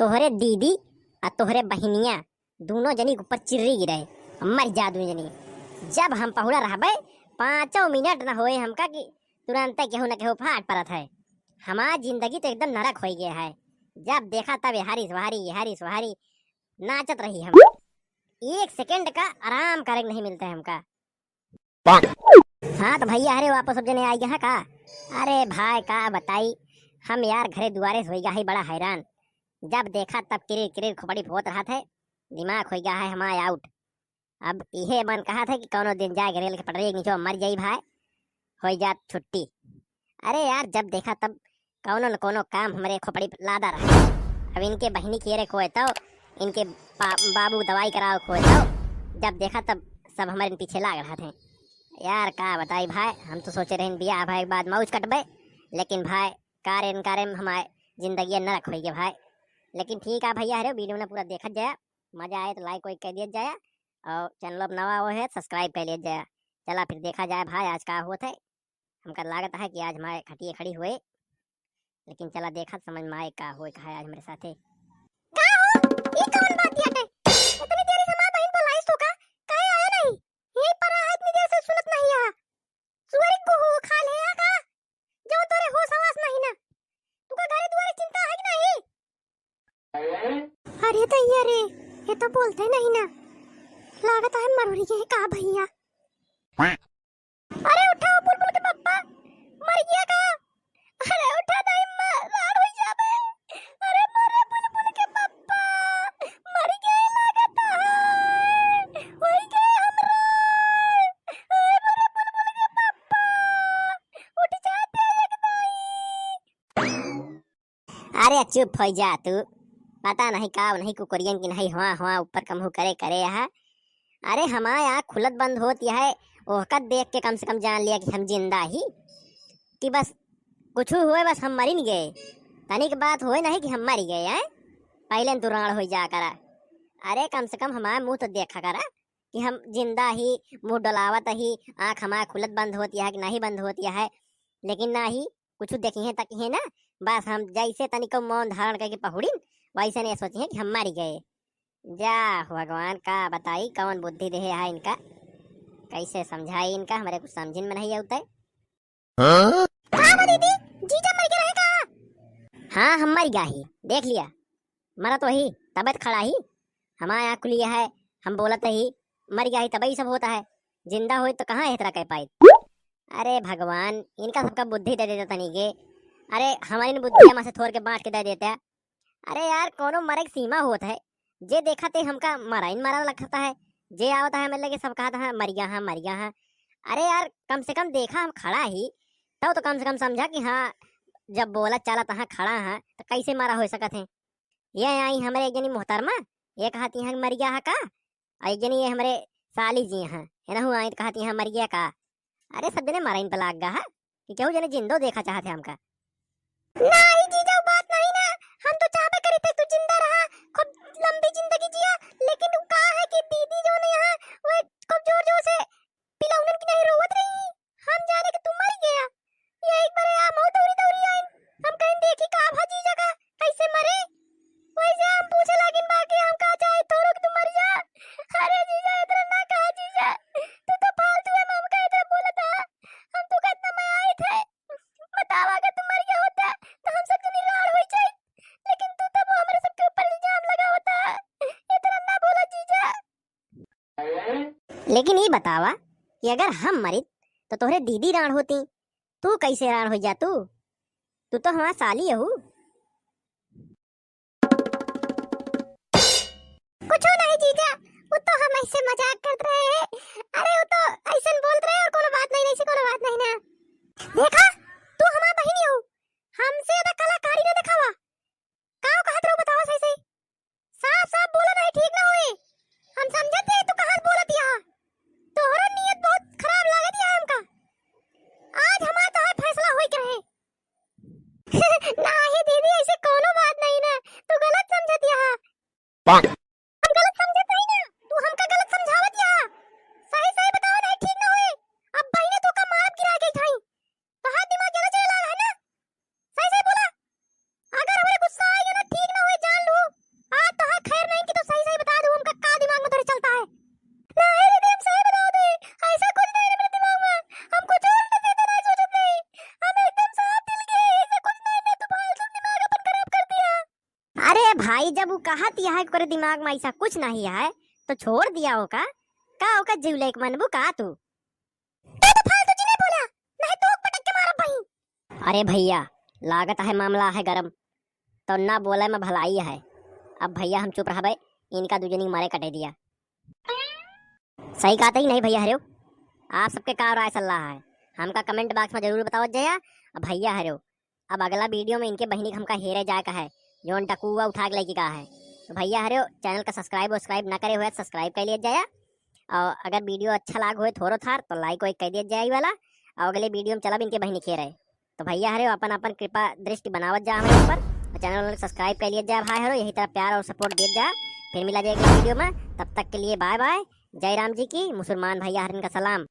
तोहरे दीदी और तोहरे बहिनिया दोनों जनी ऊपर चिर्री गिरे मर जा दू जनी। जब हम पहुड़ा रहबे 5 मिनट न होए हमका कि तुरंत केहू न केहू फाट पड़त है। हमार जिंदगी तो एकदम नरक हो गया है। जब देखा तब हारी सुहारी नाचत रही हम। 1 सेकंड का आराम करे नहीं मिलता है हमका। हाँ तो भैया अरे वापस सब जने आ गया का। अरे भाई का बताई हम यार घरे दुआरे हो गया है बड़ा हैरान। जब देखा तब किरिर किरिर खोपड़ी फोत रहा थे। दिमाग हो गया है हमारा आउट। अब इहे मन कहा था कि कोनो दिन जाए रेल के पटरी के नीचे मर जाई भाई हो जात छुट्टी। अरे यार जब देखा तब कोनो न कोनो काम हमारे खोपड़ी लादा रहा। अब इनके बहिनी केरे खोए तो इनके बाबू दवाई कराओ खोए तो जब देखा तब सब हमारे पीछे लाग रहा थे। यार का बताई भाई हम तो सोचे रहे बियाह भाई बाद मौज कटबे लेकिन भाई कार्य हमारे जिंदगी नरक हो गया भाई। लेकिन ठीक है भैया अरे वीडियो ने पूरा देखा जाए मजा आए तो लाइक वाइक कर दिया जाए और चैनल अब नवा वो है सब्सक्राइब कर लिया जाए। चला फिर देखा जाए भाई आज का हुआ थे। हमका लागत है कि आज हमारे खटिए खड़ी हुए लेकिन चला देखा समझ में आए का हुए कहा आज मेरे साथे का हो ये कौन बात याटे इतनी देरी से मां बहन बोलाइस तो का काहे आया नहीं यही पर है इतनी देर से सुनत नहीं है सुअर को हो खा ले का जो तोरे होश हवास नहीं ना तू का घरे दुआरे चिंता है कि नहीं। अरे दैया रे ये तो बोलते नहीं ना लागत है मरोड़ी के का भैया। अरे उठाओ बुलबुल के पप्पा मर गया का। अरे उठा नहीं राड हो जाबे। अरे मरे बुलबुल के पप्पा मर गए लागत है होई गए हमरा। अरे मरे बुलबुल के पप्पा उठ जाते एकदम। अरे चुप हो जा तू पता नहीं का नहीं कुकुरियन की नहीं हुआ हुआ ऊपर कम हो करे है। अरे हमारे यहाँ खुलत बंद होती है ओहका देख के कम से कम जान लिया कि हम जिंदा ही कि बस कुछ हुए बस हम मर ही नहीं गए। तनी की बात होए नहीं कि हम मर गए हैं पहले तू राण हो जा करा। अरे कम से कम हमारे मुंह तो देखा करा कि हम जिंदा ही मुंह डलावत ही आँख हमारा खुलत बंद होती है कि नहीं बंद होती है लेकिन ना ही कुछ देखी है तक है ना। बस हम जैसे तनिको मौन धारण करके पहुड़ी वैसे नहीं सोची है कि हम मर गए। जा भगवान का बताई कौन बुद्धि दे है इनका कैसे समझाई इनका हमारे कुछ समझ में नहीं आता है। हाँ दीदी जीजा मर गया है का। हाँ हम मर गया ही देख लिया मरा तो ही तबीयत खड़ा ही हमारे आँख खुली है हम बोलते ही मर गया ही तभी सब होता है जिंदा हो तो कहाँ इतना कह पाई। अरे भगवान इनका सबका बुद्धि दे देता तनी के। अरे हमारी बुद्धि हमारे से थोड़ के बांट के दे देते हैं। अरे यार कोनो मरे सीमा होता है जे देखा ते हमका मरा लगता है जे आवता है मतलब कि सब कहा था मर गया हाँ। अरे यार कम से कम देखा हम खड़ा ही तो कम से कम समझा कि हाँ जब बोला चला तहाँ खड़ा है तो कैसे मारा हो सकत है। ये आई हमारे एक जनी मोहतरमा ये कहती है मर गया है का और एक जनी ये हमारे साली जी हैं है ना आई कहती है मर गया का। अरे सब जने मारा इन पर लाग गया कि केहू जने जिंदो देखा चाहते हमका। नहीं जीजा बात नहीं ना हम तो चाहबे करी थे तू जिंदा रहा खूब लंबी जिंदगी जिया लेकिन का है कि दीदी जो ने यहाँ वो खूब जोर जोर से पिलौनन की नहीं रोवत रही हम जाने कि तू मर गया ये एक बार आ मौत दौरी आई हम कहीं देखी का भा जीजा का कैसे मरे वैसे हम पूछे लेकिन बाकी हम का चाहे तोरो कि तू मर जा। अरे जीजा इतना ना कहा जीजा तू तो फालतू है हम का इतना बोला था हम तो कितना में आए थे बतावा कि तू मर गया होता तो हम सब जनी राड़ हो जाए लेकिन तू तो हमारे सबके ऊपर इल्जाम लगा होता इतना ना बोला जीजा। लेकिन ये बतावा कि अगर हम मरित तो तोहरे दीदी राण होती तू कैसे राण हो जा तू तो हमारा साली है। कुछ नहीं जीजा वो तो हम ऐसे मजाक कर रहे हैं। अरे वो तो ऐसे बोल रहे हैं और कोनो बात नहीं ऐसी कोनो बात नहीं ना देखा तू हमारा बहिनी हो हमसे ज्यादा कलाकारी ना दिखावा काओ कहत रहो बताओ सही सही साफ साफ बोलो नहीं ठीक ना होए हम समझते तू कहां बोलत या तोहरा नियत बहुत खराब लागत या हमका आज हमारा तो फैसला होई के रहे। नहीं दीदी ऐसे कोनो बात नहीं ना तू गलत समझत या हम गलत समझत नहीं ना तू हमका गलत समझावत या सही सही बताओ नहीं ठीक ना होए अब बहिने तो का मार गिरा गई थाई कहां भाई जब वो कहत है करे दिमाग में ऐसा कुछ नहीं है तो छोड़ दिया हो का ओका जीव लेक मनबू का तू तो फालतू जी नहीं बोला नहीं तो पटक के मारो भाई। अरे भैया लागत है मामला है गरम तो ना बोले में भलाई है। अब भैया हम चुप रहा इनका दुजनी मारे कटे दिया। सही कहते ही नहीं भैया हरे आप सबके का राय सलाह है हमका कमेंट बॉक्स में जरूर बताओ जया। अब भैया हरे अब अगला वीडियो में इनके बहनी हमका हेरे जाए का है जोन टकुआ उठा के लेके का है। तो भैया हरे चैनल का सब्सक्राइब ना करे हुए सब्सक्राइब कर लिया जाए और अगर वीडियो अच्छा लाग हुए थोड़ो थार तो लाइक वाइक कर दिया जाए वाला और अगले वीडियो में चलब इनके बहनी खेर है। तो भैया हरे अपन अपन कृपा दृष्टि बनावत जा हमारे ऊपर चैनल सब्सक्राइब कर लिया जाए भाई हरो यही तरह प्यार और सपोर्ट दिया जाए। फिर मिला जाएगा वीडियो में तब तक के लिए बाय बाय। जय राम जी की मुसलमान भैया हरिन का सलाम।